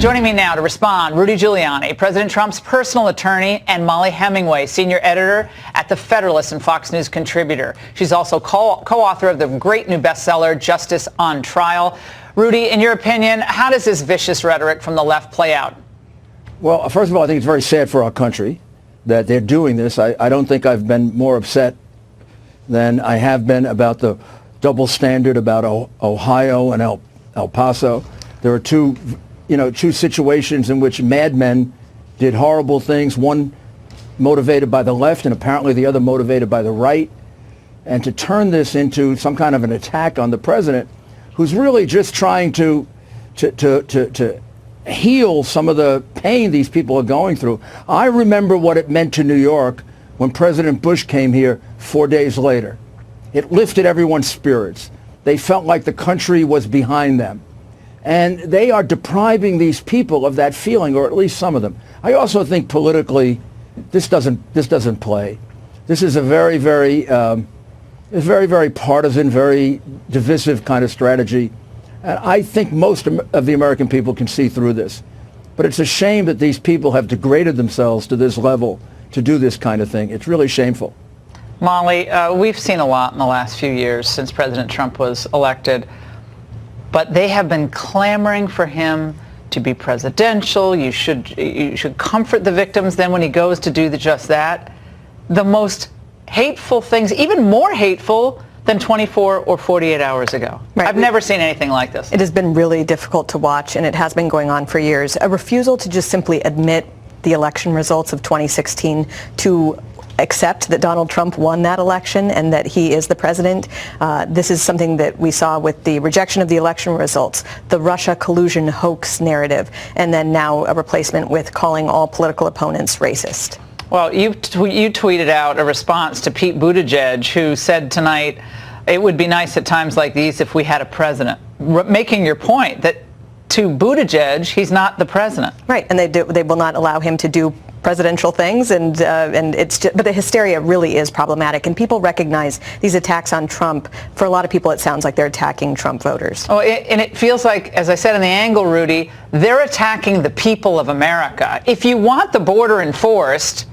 Joining me now to respond, Rudy Giuliani, President Trump's personal attorney, and Molly Hemingway, senior editor at The Federalist and Fox News contributor. She's also co-author of the great new bestseller, Justice on Trial. Rudy, in your opinion, how does this vicious rhetoric from the left play out? Well, first of all, I think it's very sad for our country that they're doing this. I don't think I've been more upset than I have been about the double standard about Ohio and El Paso. There are two situations in which madmen did horrible things, one motivated by the left and apparently the other motivated by the right. And to turn this into some kind of an attack on the president, who's really just trying to heal some of the pain these people are going through. I remember what it meant to New York when President Bush came here 4 days later. It lifted everyone's spirits. They felt like the country was behind them. And they are depriving these people of that feeling, or at least some of them. I also think politically, this doesn't play. This is a very, very partisan, very divisive kind of strategy. And I think most of the American people can see through this. But it's a shame that these people have degraded themselves to this level to do this kind of thing. It's really shameful. Molly, we've seen a lot in the last few years since President Trump was elected. But they have been clamoring for him to be presidential. You should comfort the victims. Then when he goes to do just that, the most hateful things, even more hateful than 24 or 48 hours ago. Right. I've never seen anything like this. It has been really difficult to watch, and it has been going on for years. A refusal to just simply admit the election results of 2016, to accept that Donald Trump won that election and that he is the president. This is something that we saw with the rejection of the election results, the Russia collusion hoax narrative, and then now a replacement with calling all political opponents racist. Well, you tweeted out a response to Pete Buttigieg, who said tonight, it would be nice at times like these if we had a president, making your point that to Buttigieg, he's not the president. Right, and they will not allow him to do presidential things, and but the hysteria really is problematic, and people recognize these attacks on Trump. For a lot of people, it sounds like they're attacking Trump voters. Oh, and it feels like, as I said in the angle, Rudy, they're attacking the people of America. If you want the border enforced,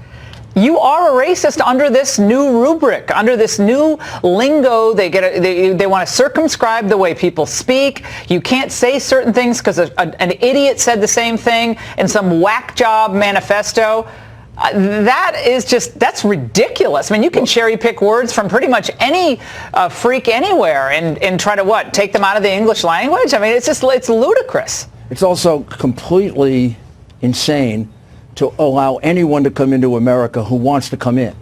you are a racist under this new rubric, under this new lingo. They want to circumscribe the way people speak. You can't say certain things because an idiot said the same thing in some whack job manifesto. That's ridiculous. I mean, you can cherry pick words from pretty much any freak anywhere and try to take them out of the English language. I mean, it's ludicrous. It's also completely insane to allow anyone to come into America who wants to come in.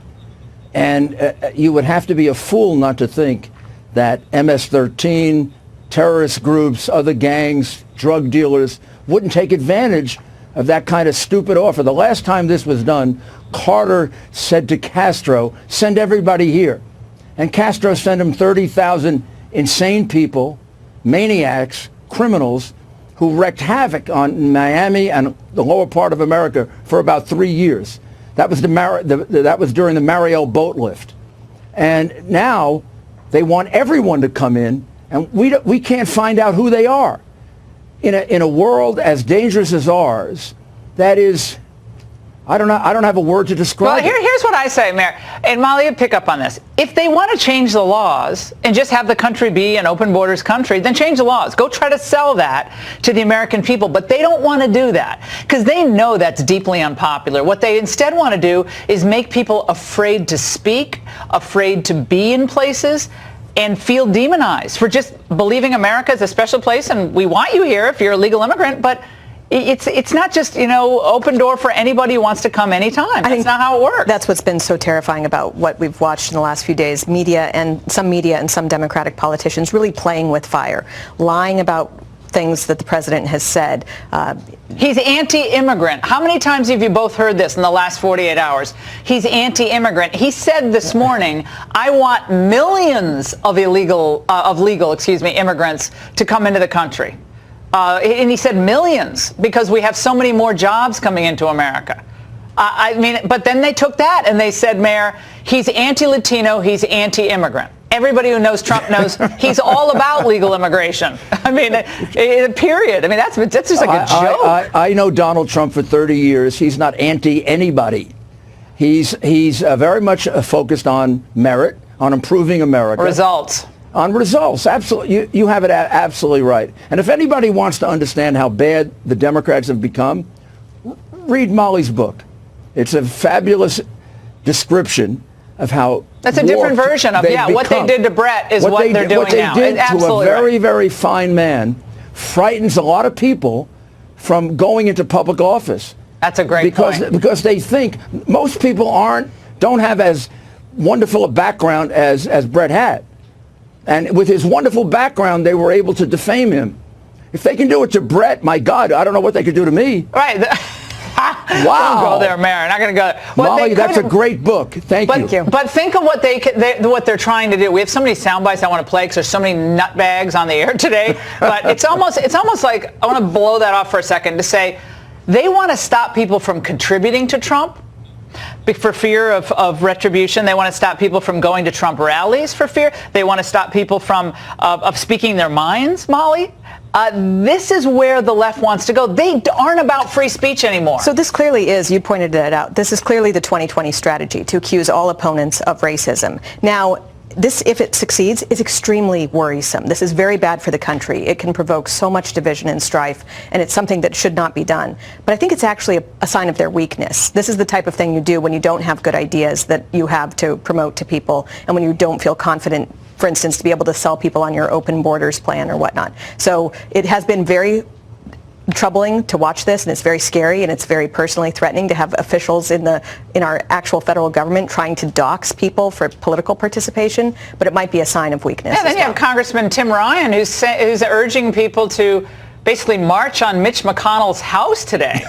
And you would have to be a fool not to think that MS-13, terrorist groups, other gangs, drug dealers wouldn't take advantage of that kind of stupid offer. The last time this was done, Carter said to Castro, send everybody here. And Castro sent him 30,000 insane people, maniacs, criminals, who wreaked havoc on Miami and the lower part of America for about 3 years. That was during the Mariel boat lift. And now they want everyone to come in, and we can't find out who they are. In a world as dangerous as ours, that is, I don't have a word to describe. Well, here's what I say, Mayor, and Molly would pick up on this. If they want to change the laws and just have the country be an open borders country, then change the laws. Go try to sell that to the American people. But they don't want to do that because they know that's deeply unpopular. What they instead want to do is make people afraid to speak, afraid to be in places, and feel demonized for just believing America is a special place and we want you here if you're a legal immigrant, but it's not just, open door for anybody who wants to come anytime. That's not how it works. That's what's been so terrifying about what we've watched in the last few days. Media and some Democratic politicians really playing with fire, lying about things that the president has said. He's anti-immigrant. How many times have you both heard this in the last 48 hours? He's anti-immigrant. He said this morning, I want millions of legal immigrants to come into the country. And he said millions because we have so many more jobs coming into America. But then they took that and they said, Mayor, he's anti-Latino, he's anti-immigrant. Everybody who knows Trump knows he's all about legal immigration. I mean, period. I mean, that's just like a joke. I know Donald Trump for 30 years. He's not anti-anybody. He's very much focused on merit, on improving America. Results. On results, absolutely. You have it absolutely right. And if anybody wants to understand how bad the Democrats have become, read Molly's book. It's a fabulous description of how that's a different version of what they did to Brett is what they're doing now. What they did to a very, very fine man frightens a lot of people from going into public office. That's a great point. Because they think most people don't have as wonderful a background as Brett had. And with his wonderful background, they were able to defame him. If they can do it to Brett, my God, I don't know what they could do to me. Right. Wow. Don't go there, Mayor. Not going to go there. Molly, that's a great book. Thank you. But think of what they're trying to do. We have so many sound bites I want to play because there's so many nutbags on the air today. But it's almost like I want to blow that off for a second to say they want to stop people from contributing to Trump for fear of retribution. They want to stop people from going to Trump rallies for fear. They want to stop people from of speaking their minds, Molly. This is where the left wants to go. They aren't about free speech anymore. So this clearly is, you pointed it out, this is clearly the 2020 strategy to accuse all opponents of racism. Now, this, if it succeeds, is extremely worrisome. This is very bad for the country. It can provoke so much division and strife, and it's something that should not be done. But I think it's actually a sign of their weakness. This is the type of thing you do when you don't have good ideas that you have to promote to people, and when you don't feel confident, for instance, to be able to sell people on your open borders plan or whatnot. So it has been very troubling to watch this, and it's very scary, and it's very personally threatening to have officials in our actual federal government trying to dox people for political participation, but it might be a sign of weakness. Yeah, then you have Congressman Tim Ryan who's urging people to basically march on Mitch McConnell's house today.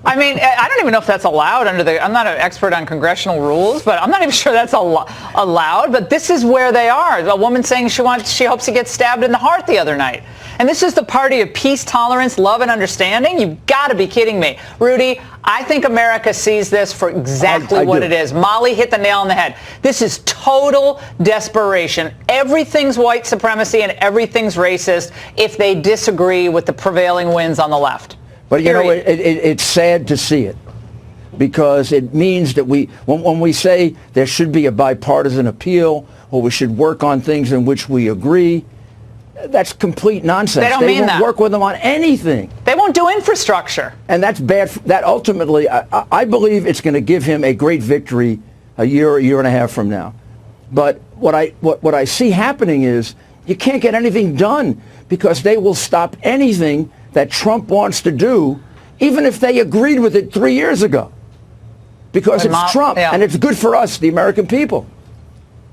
I mean, I don't even know if that's allowed I'm not an expert on congressional rules, but I'm not even sure that's allowed, but this is where they are. A woman saying she hopes he gets stabbed in the heart the other night. And this is the party of peace, tolerance, love, and understanding? You've got to be kidding me. Rudy, I think America sees this for exactly what it is. Molly hit the nail on the head. This is total desperation. Everything's white supremacy and everything's racist if they disagree with the prevailing winds on the left. But, you know, it's sad to see it because it means that when we say there should be a bipartisan appeal or we should work on things in which we agree, that's complete nonsense. They won't work with them on anything. They won't do infrastructure. And that's bad. That ultimately, I believe it's going to give him a great victory a year and a half from now. But what I see happening is you can't get anything done because they will stop anything that Trump wants to do, even if they agreed with it 3 years ago. Because it's Trump, and it's good for us, the American people.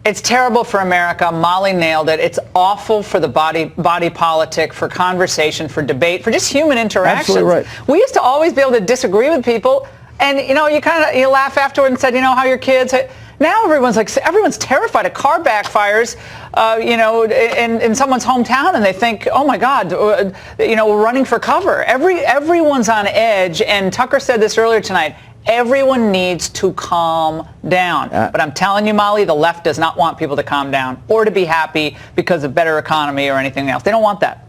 It's terrible for America. Molly nailed it. It's awful for the body politic, for conversation, for debate, for just human interactions. Absolutely right. We used to always be able to disagree with people, and you laugh afterward and said, how your kids. Now everyone's terrified. A car backfires, in someone's hometown, and they think, oh my God, we're running for cover. Everyone's on edge, and Tucker said this earlier tonight. Everyone needs to calm down. But I'm telling you, Molly, the left does not want people to calm down or to be happy because of better economy or anything else. They don't want that.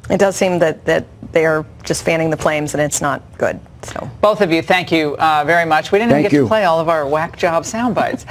It does seem that they are just fanning the flames, and it's not good. So both of you, thank you very much. We didn't even get to play all of our whack job sound bites.